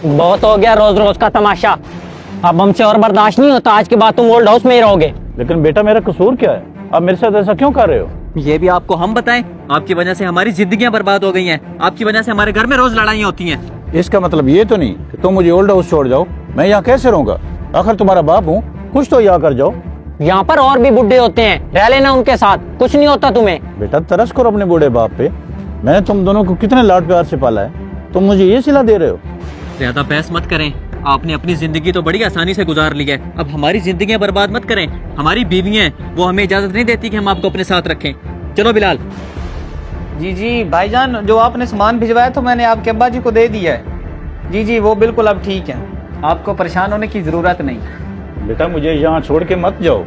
बहुत हो गया रोज रोज का तमाशा, अब हमसे और बर्दाश्त नहीं होता। आज के बाद तुम ओल्ड हाउस में ही रहोगे। लेकिन बेटा मेरा कसूर क्या है? आप मेरे साथ ऐसा क्यों कर रहे हो? ये भी आपको हम बताएं? आपकी वजह से हमारी जिंदगियां बर्बाद हो गई हैं। आपकी वजह से हमारे घर में रोज लड़ाइयाँ होती हैं। इसका मतलब ये तो नहीं कि तुम मुझे ओल्ड हाउस छोड़ जाओ। मैं यहाँ कैसे रहूंगा? आखिर तुम्हारा बाप हूँ, कुछ तो यहाँ कर जाओ। यहाँ पर और भी बुढ़े होते हैं, रह लेना उनके साथ, कुछ नहीं होता तुम्हें। बेटा तरस करो अपने बूढ़े बाप पे। मैंने तुम दोनों को कितने लाड प्यार से पाला है, तुम मुझे ये सिला दे रहे हो? ज्यादा बहस मत करें। आपने अपनी जिंदगी तो बड़ी आसानी से गुजार ली है, अब हमारी जिंदगियां बर्बाद मत करें। हमारी बीवियां हैं, वो हमें इजाजत नहीं देती कि हम आपको अपने साथ रखें। चलो बिलाल। जी भाईजान, जो आपने सामान भिजवाया तो मैंने आपके अब्बा जी को दे दिया है। जी वो बिल्कुल अब ठीक है, आपको परेशान होने की जरूरत नहीं। बेटा मुझे यहाँ छोड़ के मत जाओ,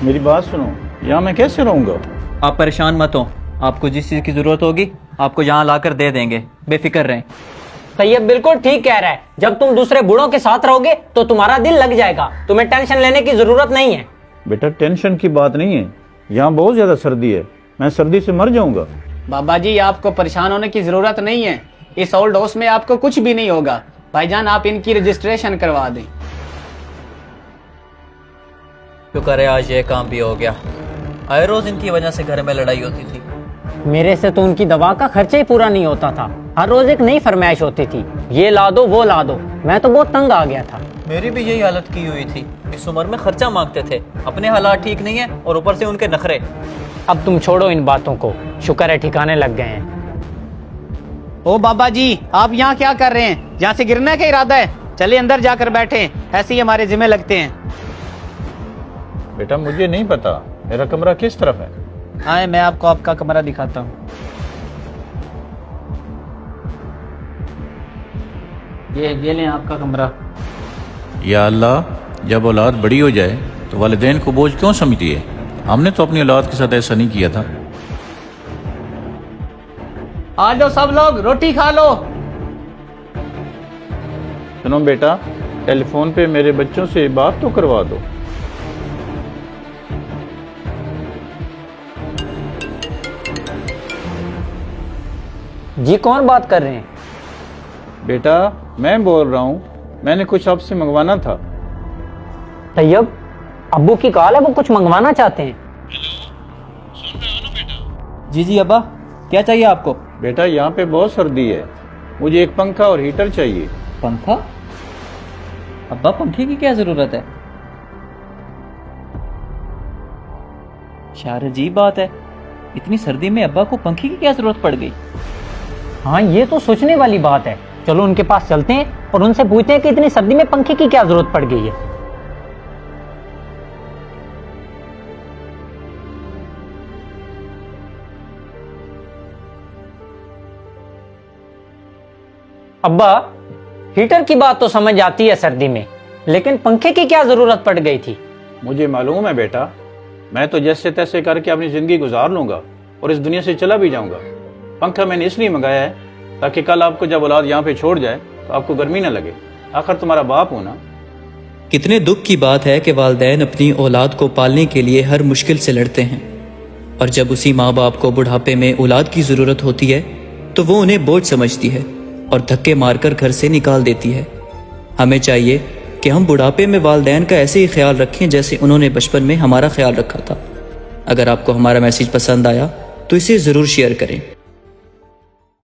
मेरी बात सुनो। यहाँ मैं कैसे रहूंगा? आप परेशान मत हो, आपको जिस चीज की जरूरत होगी आपको यहाँ लाकर दे देंगे, बेफिक्र रहें। तैयब बिल्कुल ठीक कह रहा है, जब तुम दूसरे बूढ़ों के साथ रहोगे तो तुम्हारा दिल लग जाएगा, तुम्हें टेंशन लेने की जरूरत नहीं है। बेटा टेंशन की बात नहीं है, यहाँ बहुत ज्यादा सर्दी है, मैं सर्दी से मर जाऊंगा। बाबा जी आपको परेशान होने की जरूरत नहीं है, इस ओल्ड हाउस में आपको कुछ भी नहीं होगा। भाईजान आप इनकी रजिस्ट्रेशन करवा दें। शुक्र है आज ये काम भी हो गया। आए रोज इनकी वजह से घर में लड़ाई होती थी। मेरे से तो उनकी दवा का खर्चा ही पूरा नहीं होता था, हर रोज एक नई फरमाइश होती थी, ये ला दो वो ला दो। मैं तो बहुत तंग आ गया था। मेरी भी यही हालत की हुई थी, इस उम्र में खर्चा मांगते थे, अपने हालात ठीक नहीं है और ऊपर से उनके नखरे। अब तुम छोड़ो इन बातों को, शुक्र है ठिकाने लग गए हैं। ओ बाबा जी आप यहाँ क्या कर रहे हैं? यहाँ से गिरने का इरादा है? चलिए अंदर जाकर बैठे, ऐसे ही हमारे जिम्मे लगते हैं। बेटा मुझे नहीं पता मेरा कमरा किस तरफ है। आए मैं आपको आपका कमरा दिखाता हूँ। ये लें आपका कमरा। या अल्लाह, जब औलाद बड़ी हो जाए तो वालिदैन को बोझ क्यों समझती है? हमने तो अपनी औलाद के साथ ऐसा नहीं किया था। आ जाओ सब लोग, रोटी खा लो। सुनो बेटा, टेलीफोन पे मेरे बच्चों से बात तो करवा दो। जी कौन बात कर रहे हैं? बेटा मैं बोल रहा हूँ, मैंने कुछ आपसे मंगवाना था। तैयब अब्बू की कॉल है, वो कुछ मंगवाना चाहते हैं। जी अब्बा, क्या चाहिए आपको? बेटा यहाँ पे बहुत सर्दी है, मुझे एक पंखा और हीटर चाहिए। पंखा? अब्बा पंखे की क्या जरूरत है? शार अजीब बात है, इतनी सर्दी में अब्बा को पंखे की क्या जरूरत पड़ गई? हाँ ये तो सोचने वाली बात है, चलो उनके पास चलते हैं और उनसे पूछते हैं कि इतनी सर्दी में पंखे की क्या जरूरत पड़ गई है। अब्बा हीटर की बात तो समझ आती है सर्दी में, लेकिन पंखे की क्या जरूरत पड़ गई थी? मुझे मालूम है बेटा, मैं तो जैसे तैसे करके अपनी जिंदगी गुजार लूंगा और इस दुनिया से चला भी जाऊंगा। पंखा मैंने इसलिए मंगाया है ताकि कल आपको जब औलाद यहाँ पे छोड़ जाए तो आपको गर्मी न लगे, आखिर तुम्हारा बाप हो ना। कितने दुख की बात है कि वालिदैन अपनी औलाद को पालने के लिए हर मुश्किल से लड़ते हैं, और जब उसी माँ बाप को बुढ़ापे में औलाद की ज़रूरत होती है तो वो उन्हें बोझ समझती है और धक्के मारकर घर से निकाल देती है। हमें चाहिए कि हम बुढ़ापे में वालिदैन का ऐसे ही ख्याल रखें जैसे उन्होंने बचपन में हमारा ख्याल रखा था। अगर आपको हमारा मैसेज पसंद आया तो इसे ज़रूर शेयर करें।